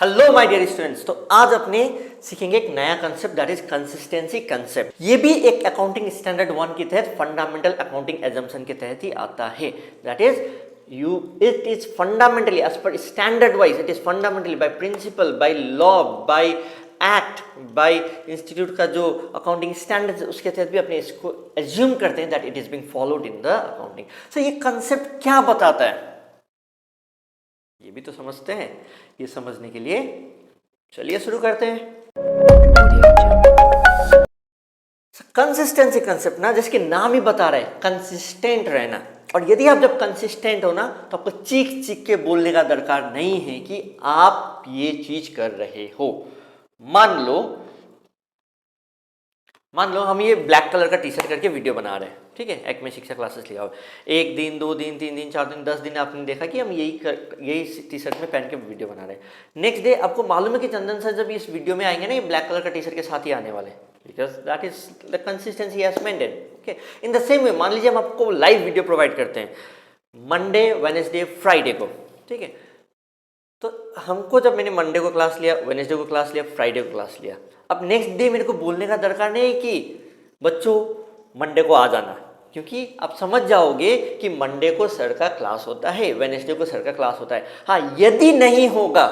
Hello my dear students. तो आज अपने सीखेंगे एक नया concept, that is consistency concept. ये भी एक अकाउंटिंग स्टैंडर्ड 1 के तहत फंडामेंटल अकाउंटिंग एजम्पशन के तहत ही आता है। That is it is fundamentally as per standard wise, it is fundamentally by principle, by law, by act, by institute का जो अकाउंटिंग स्टैंडर्ड उसके तहत भी अपने इसको एज्यूम करते हैं that it is being followed in the accounting. So ये कंसेप्ट क्या बताता है ये भी तो समझते हैं। ये समझने के लिए चलिए शुरू करते हैं। कंसिस्टेंसी कंसेप्ट ना, जिसके नाम ही बता रहे हैं कंसिस्टेंट रहना। और यदि आप जब कंसिस्टेंट हो ना तो आपको चीख चीख के बोलने का दरकार नहीं है कि आप ये चीज कर रहे हो। मान लो हम ये ब्लैक कलर का टी शर्ट करके वीडियो बना रहे हैं, ठीक है। एक में शिक्षा क्लासेस लिया हो, 1 दिन 2 दिन 3 दिन 4 दिन 10 दिन आपने देखा कि हम यही टी शर्ट में पहन के वीडियो बना रहे हैं। नेक्स्ट डे आपको मालूम है कि चंदन सर जब इस वीडियो में आएंगे ना, ये ब्लैक कलर का टी शर्ट के साथ ही आने वाले, because that is the consistency has maintain. Okay, in the same way मान लीजिए हम आपको लाइव वीडियो प्रोवाइड करते हैं मंडे, वेडनेसडे, फ्राइडे को, ठीक है। तो हमको जब मैंने मंडे को क्लास लिया, वेडनेसडे को क्लास लिया, फ्राइडे को क्लास लिया, अब नेक्स्ट डे मेरे को बोलने का दरकार नहीं है कि बच्चों मंडे को आ जाना, क्योंकि आप समझ जाओगे कि मंडे को सर का क्लास होता है, वेडनेसडे को सर का क्लास होता है। हाँ, यदि नहीं होगा,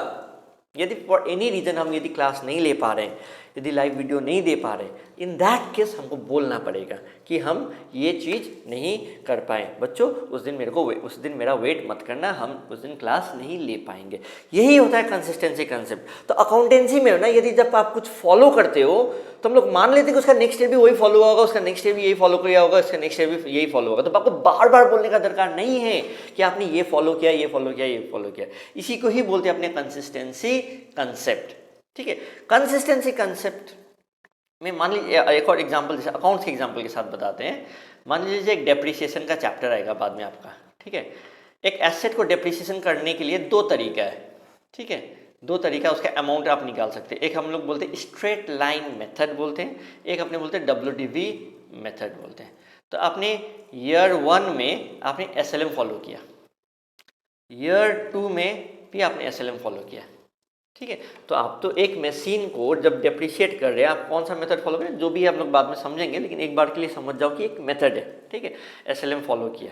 यदि फॉर एनी रीजन हम यदि क्लास नहीं ले पा रहे हैं, यदि लाइव वीडियो नहीं दे पा रहे, इन दैट केस हमको बोलना पड़ेगा कि हम ये चीज़ नहीं कर पाए। बच्चों उस दिन मेरा वेट मत करना, हम उस दिन क्लास नहीं ले पाएंगे। यही होता है कंसिस्टेंसी कंसेप्ट। तो अकाउंटेंसी में ना, यदि जब आप कुछ फॉलो करते हो तो हम लोग मान लेते हैं कि उसका नेक्स्ट ईयर भी वही फॉलो होगा, उसका नेक्स्ट ईयर भी यही फॉलो किया होगा, उसका नेक्स्ट ईयर भी यही फॉलो होगा। तो आपको बार बार बोलने का दरकार नहीं है कि आपने ये फॉलो किया, ये फॉलो किया, ये फॉलो किया। इसी को ही बोलते हैं अपने कंसिस्टेंसी कंसेप्ट, ठीक है। कंसिस्टेंसी कंसेप्ट में मान लीजिए एक और एग्जांपल, जैसे अकाउंट्स के एग्जांपल के साथ बताते हैं। मान लीजिए एक डेप्रिसिएशन का चैप्टर आएगा बाद में आपका, ठीक है। एक एसेट को डेप्रिसिएशन करने के लिए 2 तरीका है, ठीक है। 2 तरीका उसका अमाउंट आप निकाल सकते हैं। एक हम लोग बोलते हैं स्ट्रेट लाइन मेथड बोलते हैं, एक अपने बोलते हैं WDV मेथड बोलते हैं। तो आपने ईयर 1 में आपने SLM फॉलो किया, ईयर 2 में भी आपने SLM फॉलो किया, ठीक है। तो आप तो एक मशीन को जब डेप्रिशिएट कर रहे हैं, आप कौन सा मेथड फॉलो करें जो भी आप लोग बाद में समझेंगे, लेकिन एक बार के लिए समझ जाओ कि एक मेथड है, ठीक है। SLM फॉलो किया,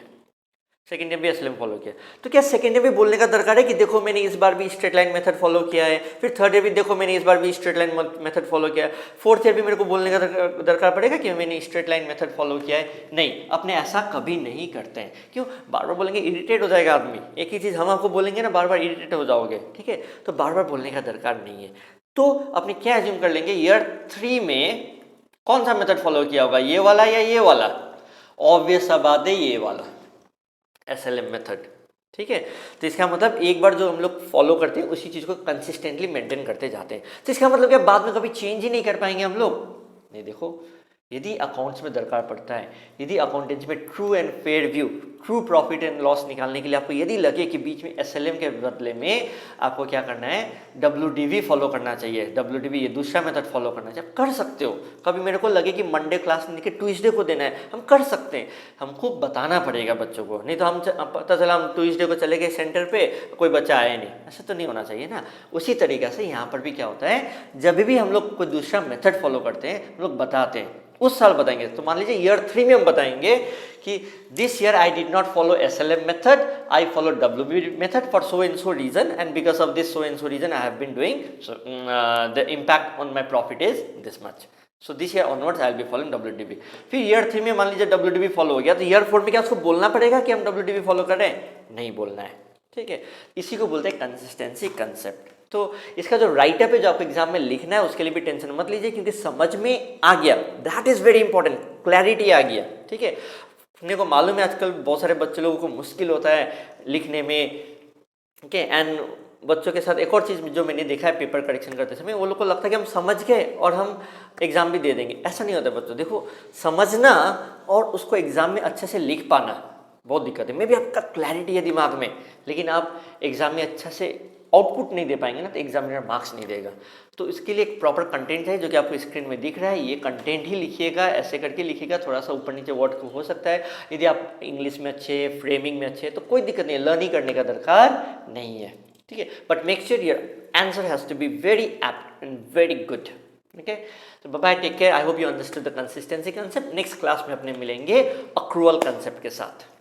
सेकेंड ईयर भी SLM फॉलो किया। तो क्या सेकेंड ईयर भी बोलने का दरकार है कि देखो मैंने इस बार भी स्ट्रेट लाइन मेथड फॉलो किया है, फिर थर्ड ईयर भी देखो मैंने इस बार भी स्ट्रेट लाइन मेथड फॉलो किया है, फोर्थ ईयर भी मेरे को बोलने का दरकार पड़ेगा कि मैंने स्ट्रेट लाइन मेथड फॉलो किया है? नहीं, अपने ऐसा कभी नहीं करते हैं। क्यों? बार बार बोलेंगे इरिटेट हो जाएगा आदमी। एक ही चीज़ हम आपको बोलेंगे ना, बार बार इरिटेट हो जाओगे, ठीक है। तो बार बार बोलने का दरकार नहीं है। तो अपने क्या एज्यूम कर लेंगे, ईयर 3 में कौन सा मेथड फॉलो किया होगा, ये वाला या ये वाला? ऑब्वियस सा बात है, ये वाला SLM मेथड, ठीक है। तो इसका मतलब एक बार जो हम लोग फॉलो करते हैं उसी चीज़ को कंसिस्टेंटली मेंटेन करते जाते हैं। तो इसका मतलब क्या बाद में कभी चेंज ही नहीं कर पाएंगे हम लोग? नहीं। देखो, यदि अकाउंट्स में दरकार पड़ता है, यदि अकाउंटेंसी में true and fair view, true profit and loss निकालने के लिए आपको यदि लगे कि बीच में SLM के बदले में आपको क्या करना है, WDV फॉलो करना चाहिए, WDV ये दूसरा मेथड फॉलो करना चाहिए, कर सकते हो। कभी मेरे को लगे कि मंडे क्लास नहीं कि ट्यूसडे को देना है, हम कर सकते हैं। हमको बताना पड़ेगा बच्चों को, नहीं तो हम पता चला हम ट्यूसडे को चले गए सेंटर पे, कोई बच्चा आया नहीं, ऐसा तो नहीं होना चाहिए ना। उसी तरीक़े से यहाँ पर भी क्या होता है, जब भी हम लोग कोई दूसरा मेथड फॉलो करते हैं, हम लोग बताते हैं, उस साल बताएंगे। तो मान लीजिए ईयर 3 में हम बताएंगे कि this year I did not follow SLM method, I follow WDV method for so and so reason, and because of this so and so reason I have been doing the impact on my profit is this much, so this year onwards I will be following WDV। फिर year 3 में मान लीजिए WDV follow हो गया, तो year 4 में क्या उसको बोलना पड़ेगा कि हम WDV फॉलो करें? नहीं बोलना है, ठीक है। इसी को बोलते हैं कंसिस्टेंसी कंसेप्ट। तो इसका जो राइट अप है जो आपको एग्जाम में लिखना है, उसके लिए भी टेंशन मत लीजिए, क्योंकि समझ में आ गया, that is very important, clarity आ गया, ठीक है। अपने को मालूम है आजकल बहुत सारे बच्चे लोगों को मुश्किल होता है लिखने में, ठीक है। एंड बच्चों के साथ एक और चीज़ जो मैंने देखा है पेपर करेक्शन करते समय, वो लोग को लगता है कि हम समझ गए और हम एग्जाम भी दे देंगे। ऐसा नहीं होता बच्चों। देखो, समझना और उसको एग्जाम में अच्छे से लिख पाना बहुत दिक्कत है। मे भी आपका क्लैरिटी है दिमाग में, लेकिन आप एग्जाम में अच्छा से आउटपुट नहीं दे पाएंगे ना, तो एग्जामिनर मार्क्स नहीं देगा। तो इसके लिए एक प्रॉपर कंटेंट है जो कि आपको स्क्रीन में दिख रहा है, ये कंटेंट ही लिखिएगा, ऐसे करके लिखिएगा, थोड़ा सा ऊपर नीचे वर्ड हो सकता है। यदि आप इंग्लिश में अच्छे, फ्रेमिंग में अच्छे, तो कोई दिक्कत नहीं है, लर्निंग करने का दरकार नहीं है, ठीक है। But make sure your answer has to be very apt and very good. Okay, so bye bye, take care. I hope you understood the consistency concept. Next class में अपने मिलेंगे accrual concept के साथ.